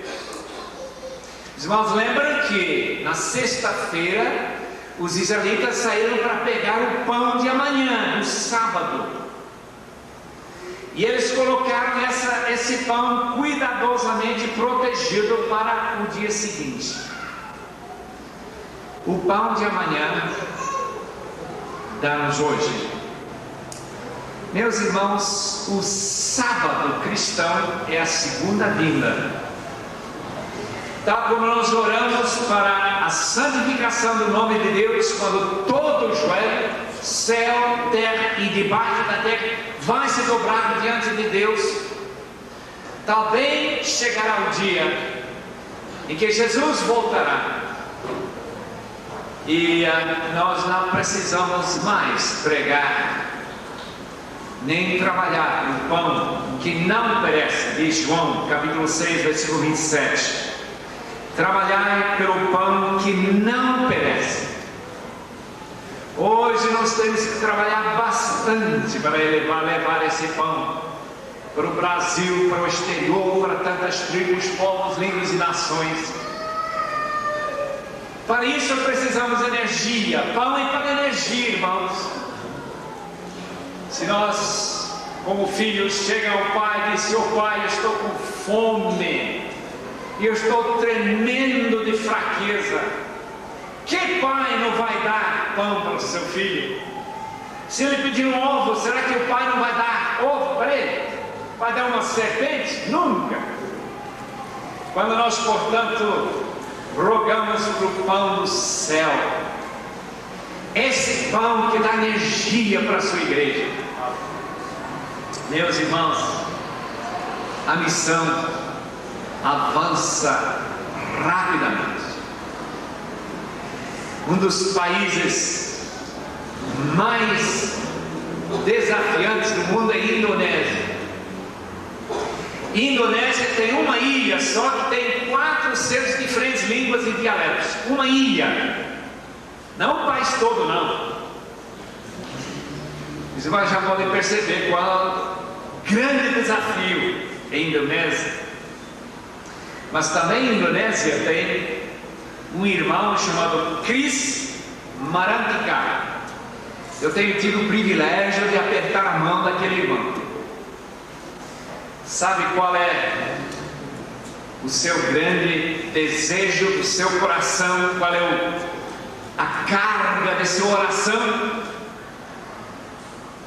Os irmãos lembram que na sexta-feira os israelitas saíram para pegar o pão de amanhã, no sábado, e eles colocaram esse pão cuidadosamente protegido para o dia seguinte. O pão de amanhã dá-nos hoje. Meus irmãos, o sábado cristão é a segunda vinda. Tal como nós oramos para a santificação do nome de Deus, quando todo o joelho, céu, terra e debaixo da terra, vai se dobrar diante de Deus, também chegará o dia em que Jesus voltará. E nós não precisamos mais pregar, nem trabalhar no pão que não perece, diz João, capítulo 6, versículo 27. Trabalhar pelo pão que não perece. Hoje nós temos que trabalhar bastante para levar esse pão para o Brasil, para o exterior, para tantas tribos, povos, línguas e nações. Para isso precisamos de energia. Pão é para energia, irmãos. Se nós como filhos, chegam ao pai e dizem: "Ô pai, eu estou com fome, e eu estou tremendo de fraqueza." Que pai não vai dar pão para o seu filho? Se ele pedir um ovo, será que o pai não vai dar ovo para ele? Vai dar uma serpente? Nunca. Quando nós, portanto, rogamos para o pão do céu, esse pão que dá energia para a sua igreja, meus irmãos, a missão avança rapidamente. Um dos países mais desafiantes do mundo é a Indonésia. A Indonésia tem uma ilha só que tem 400 diferentes línguas e dialetos. Uma ilha, não o país todo, não. Você já pode perceber qual é o grande desafio em Indonésia. Mas também em Indonésia tem um irmão chamado Chris Marantika. Eu tenho tido o privilégio de apertar a mão daquele irmão. Sabe qual é o seu grande desejo do seu coração? Qual é a carga de sua oração?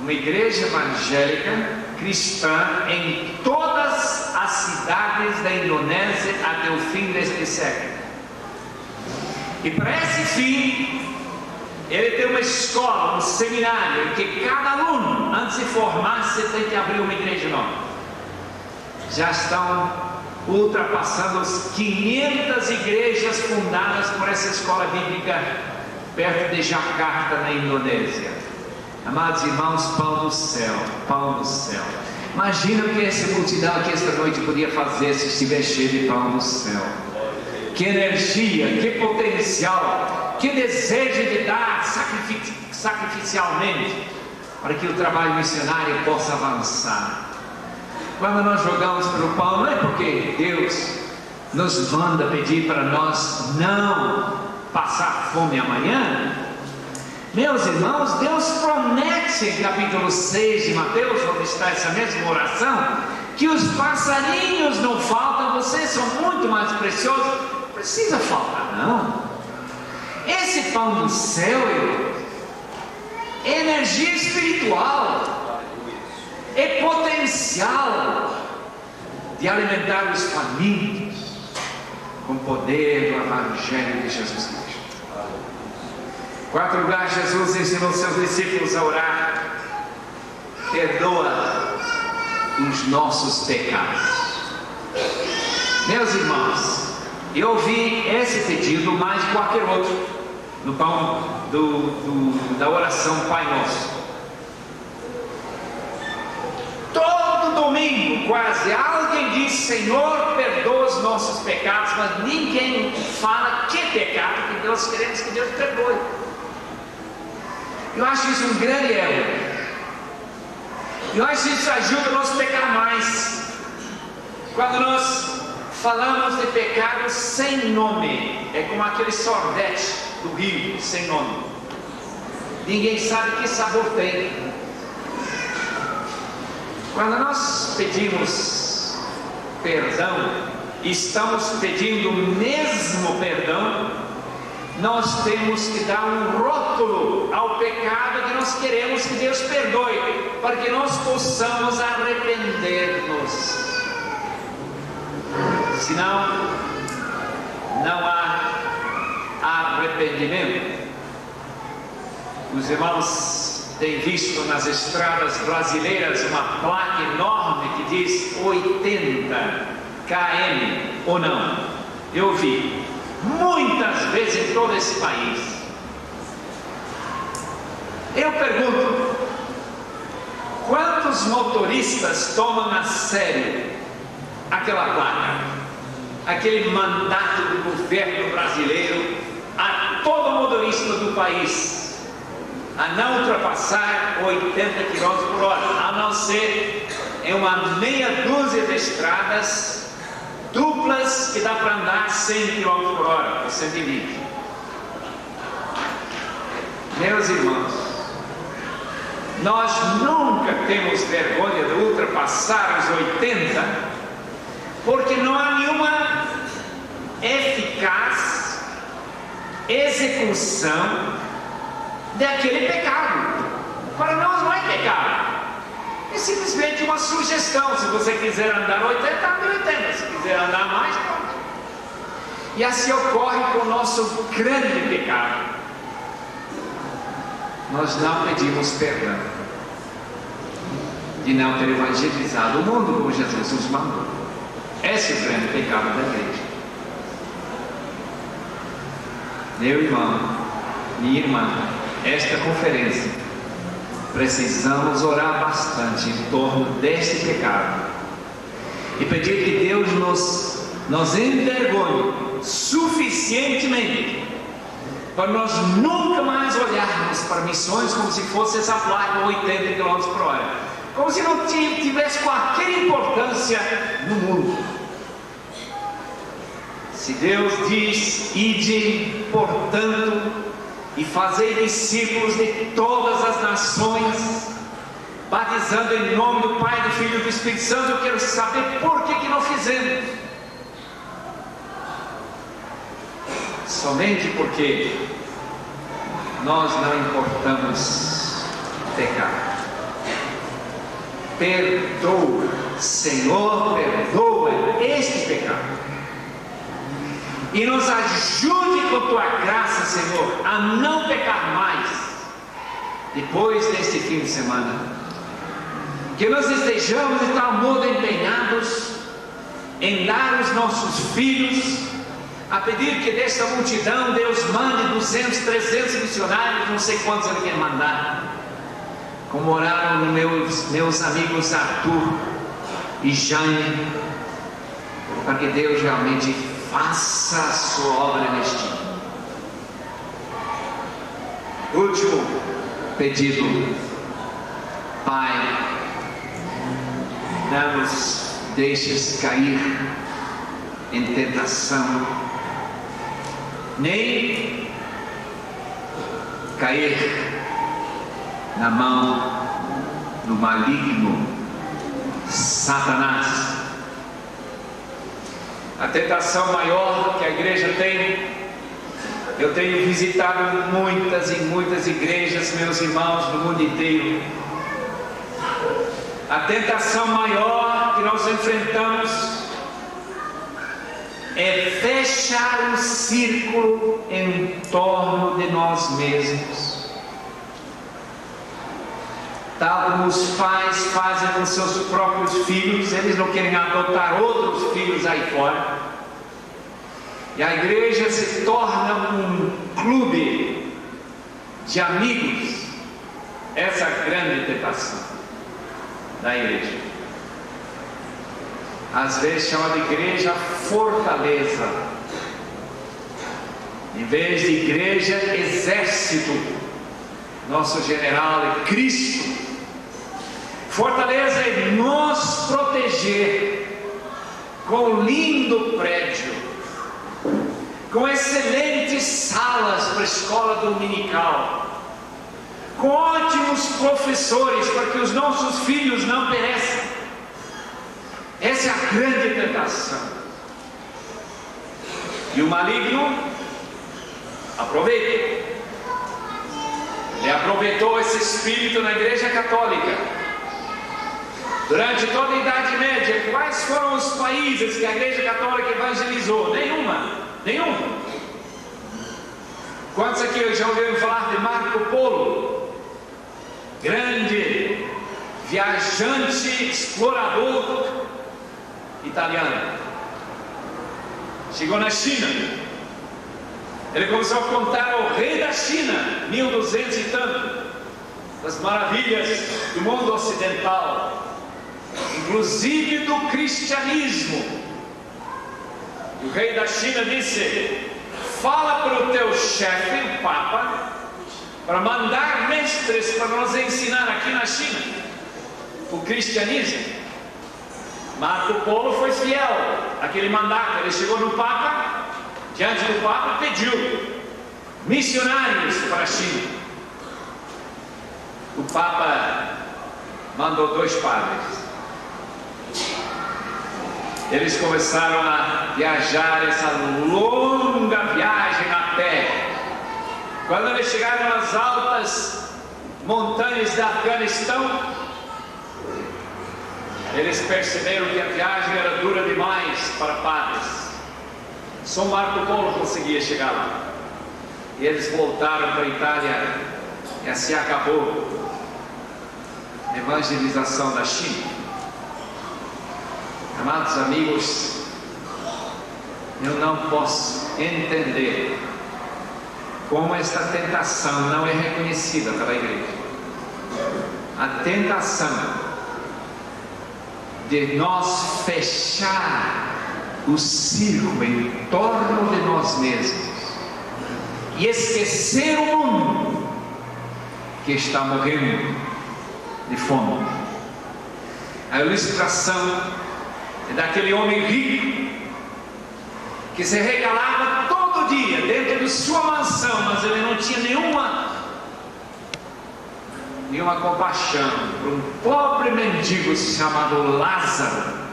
Uma igreja evangélica cristã em todas as cidades da Indonésia até o fim deste século. E para esse fim, ele tem uma escola, um seminário, em que cada aluno, antes de formar-se, tem que abrir uma igreja nova. Já estão ultrapassando as 500 igrejas fundadas por essa escola bíblica perto de Jakarta, na Indonésia. Amados irmãos, pão do céu, pão do céu. Imagina o que essa multidão aqui esta noite podia fazer se estiver cheio de pão do céu. Que energia, que potencial, que desejo de dar sacrificialmente para que o trabalho missionário possa avançar. Quando nós jogamos pelo pão, não é porque Deus nos manda pedir para nós não passar fome amanhã. Meus irmãos, Deus promete em capítulo 6 de Mateus, onde está essa mesma oração, que os passarinhos não faltam. Vocês são muito mais preciosos. Não precisa faltar, não. Esse pão do céu, é energia espiritual, é potencial de alimentar os famintos com o poder do Evangelho de Jesus Cristo. Em quarto lugar, Jesus ensinou seus discípulos a orar: perdoa os nossos pecados. Meus irmãos, eu ouvi esse pedido mais de qualquer outro no pão da oração Pai Nosso. Todo domingo quase alguém diz: Senhor, perdoa os nossos pecados, mas ninguém fala que pecado que Deus queremos que Deus perdoe. Eu acho isso um grande erro. Eu acho que isso ajuda nós a pecar mais. Quando nós falamos de pecado sem nome, é como aquele sorvete do rio sem nome. Ninguém sabe que sabor tem. Quando nós pedimos perdão, estamos pedindo o mesmo perdão. Nós temos que dar um rótulo ao pecado que nós queremos que Deus perdoe, para que nós possamos arrepender-nos. Senão, não há arrependimento. Os irmãos têm visto nas estradas brasileiras uma placa enorme que diz 80 km ou não. Eu vi muitas vezes em todo esse país. Eu pergunto: quantos motoristas tomam a sério aquela placa, aquele mandato do governo brasileiro a todo motorista do país a não ultrapassar 80 km por hora, a não ser em uma meia dúzia de estradas duplas que dá para andar 100 km por hora, ou 120. Meus irmãos, nós nunca temos vergonha de ultrapassar os 80, porque não há nenhuma eficaz execução daquele pecado. Para nós não é pecado, é simplesmente uma sugestão. Se você quiser andar 80, ande 80, se quiser andar mais, pode. E assim ocorre com o nosso grande pecado. Nós não pedimos perdão de não ter evangelizado o mundo como Jesus nos mandou. Esse é o grande pecado da igreja. Meu irmão, minha irmã, esta conferência, precisamos orar bastante em torno deste pecado e pedir que Deus nos envergonhe suficientemente para nós nunca mais olharmos para missões como se fosse essa placa 80 km por hora, como se não tivesse qualquer importância no mundo. Se Deus diz: ide, portanto, e fazei discípulos de todas as nações, batizando em nome do Pai, do Filho e do Espírito Santo, eu quero saber por que não fizemos. Somente porque nós não importamos pecar. Perdoa, Senhor, perdoa este pecado. E nos ajude com tua graça, Senhor, a não pecar mais depois deste fim de semana. Que nós estejamos de tal modo empenhados em dar os nossos filhos, a pedir que desta multidão Deus mande 200, 300 missionários, não sei quantos Ele quer mandar, como oraram meus amigos Arthur e Jane, para que Deus realmente faça a sua obra neste ano. Último pedido: Pai, não nos deixes cair em tentação, nem cair na mão do maligno Satanás. A tentação maior que a igreja tem, eu tenho visitado muitas e muitas igrejas, meus irmãos, no mundo inteiro. A tentação maior que nós enfrentamos é fechar um círculo em torno de nós mesmos. Tal como os pais fazem com seus próprios filhos, eles não querem adotar outros filhos aí fora. E a igreja se torna um clube de amigos. Essa é a grande tentação da igreja. Às vezes chama de igreja fortaleza, em vez de igreja exército. Nosso general é Cristo. Fortaleza é nos proteger com um lindo prédio, com excelentes salas para a escola dominical, com ótimos professores para que os nossos filhos não pereçam. Essa é a grande tentação. E o maligno aproveita. Ele aproveitou esse espírito na Igreja Católica. Durante toda a Idade Média, quais foram os países que a Igreja Católica evangelizou? Nenhum. Quantos aqui já ouviram falar de Marco Polo? Grande viajante, explorador italiano. Chegou na China. Ele começou a contar ao rei da China, 1200 e tanto, das maravilhas do mundo ocidental, inclusive do cristianismo. O rei da China disse: fala para o teu chefe, o Papa, para mandar mestres para nos ensinar aqui na China o cristianismo. Marco Polo foi fiel àquele mandato. Ele chegou no Papa, diante do Papa, pediu missionários para a China. o Papa mandou 2 padres. Eles começaram a viajar essa longa viagem a pé. Quando eles chegaram às altas montanhas do Afeganistão, eles perceberam que a viagem era dura demais para padres. Só Marco Polo conseguia chegar lá. E eles voltaram para a Itália e assim acabou a evangelização da China. Amados amigos, eu não posso entender como esta tentação não é reconhecida pela igreja. A tentação de nós fechar o círculo em torno de nós mesmos e esquecer o mundo que está morrendo de fome. A ilustração é daquele homem rico que se regalava todo dia dentro de sua mansão, mas ele não tinha nenhuma compaixão por um pobre mendigo chamado Lázaro.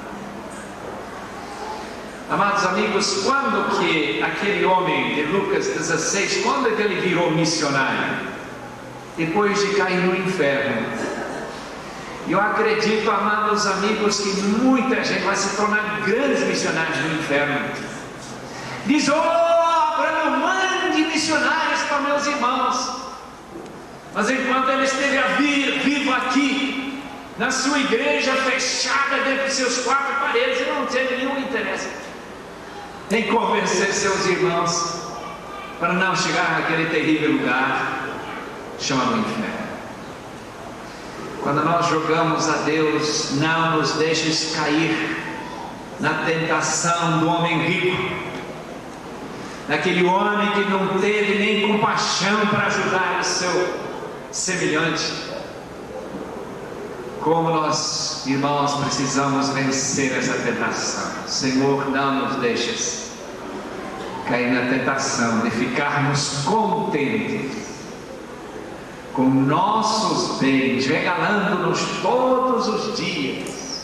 Amados amigos, quando que aquele homem de Lucas 16, quando ele virou missionário? Depois de cair no inferno. Eu acredito, amados amigos, que muita gente vai se tornar grandes missionários no inferno. Diz: oh, Abraão, mande missionários para meus irmãos. Mas enquanto ele esteve vivo aqui, na sua igreja fechada dentro de seus 4 paredes, ele não teve nenhum interesse em convencer seus irmãos para não chegar naquele terrível lugar chamado inferno. Quando nós jogamos a Deus, não nos deixes cair na tentação do homem rico, daquele homem que não teve nem compaixão para ajudar o seu semelhante. Como nós, irmãos, precisamos vencer essa tentação. Senhor, não nos deixes cair na tentação de ficarmos contentes com nossos bens, regalando-nos todos os dias,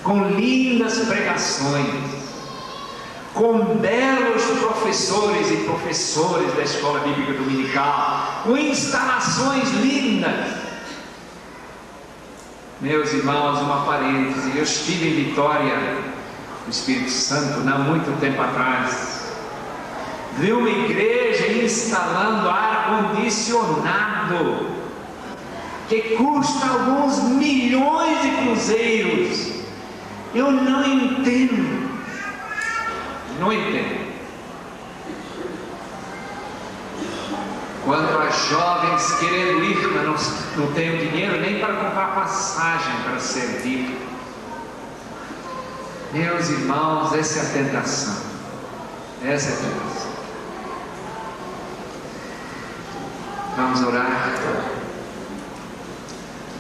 com lindas pregações, com belos professores e professores da escola bíblica dominical, com instalações lindas. Meus irmãos, uma parêntese, eu estive em Vitória, no Espírito Santo, não há muito tempo atrás. Vi uma igreja instalando ar-condicionado, que custa alguns milhões de cruzeiros. Eu não entendo. Quanto a jovens querendo ir, mas não tenho dinheiro nem para comprar passagem para servir. Meus irmãos, essa é a tentação. Essa é a tentação. Vamos orar.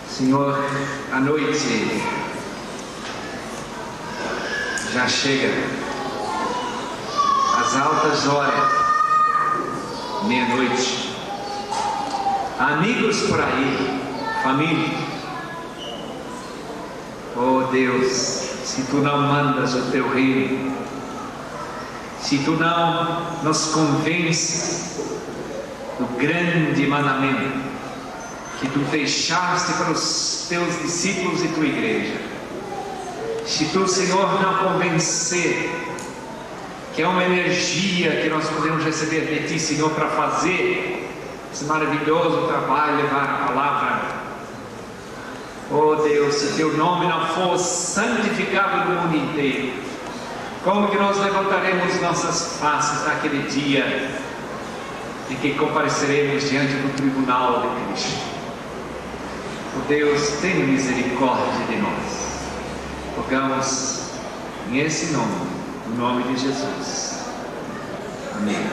Senhor, a noite já chega, às altas horas, meia-noite. Amigos por aí, família. Oh Deus, se Tu não mandas o Teu reino, se Tu não nos convences do grande mandamento que Tu deixaste para os Teus discípulos e Tua igreja, se Tu, Senhor, não convencer que é uma energia que nós podemos receber de Ti, Senhor, para fazer esse maravilhoso trabalho, levar a palavra. Oh Deus, se Teu nome não for santificado no mundo inteiro, como que nós levantaremos nossas faces naquele dia em que compareceremos diante do tribunal de Cristo? Oh Deus, tenha misericórdia de nós. Rogamos em esse nome, no nome de Jesus. Amém.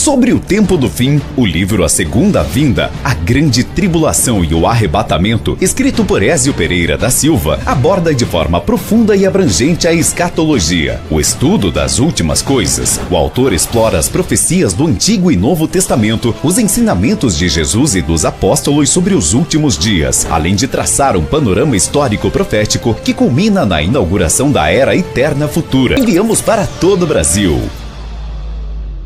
Sobre o tempo do fim, o livro A Segunda Vinda, a Grande Tribulação e o Arrebatamento, escrito por Ézio Pereira da Silva, aborda de forma profunda e abrangente a escatologia, o estudo das últimas coisas. O autor explora as profecias do Antigo e Novo Testamento, os ensinamentos de Jesus e dos apóstolos sobre os últimos dias, além de traçar um panorama histórico profético que culmina na inauguração da Era Eterna Futura. Enviamos para todo o Brasil.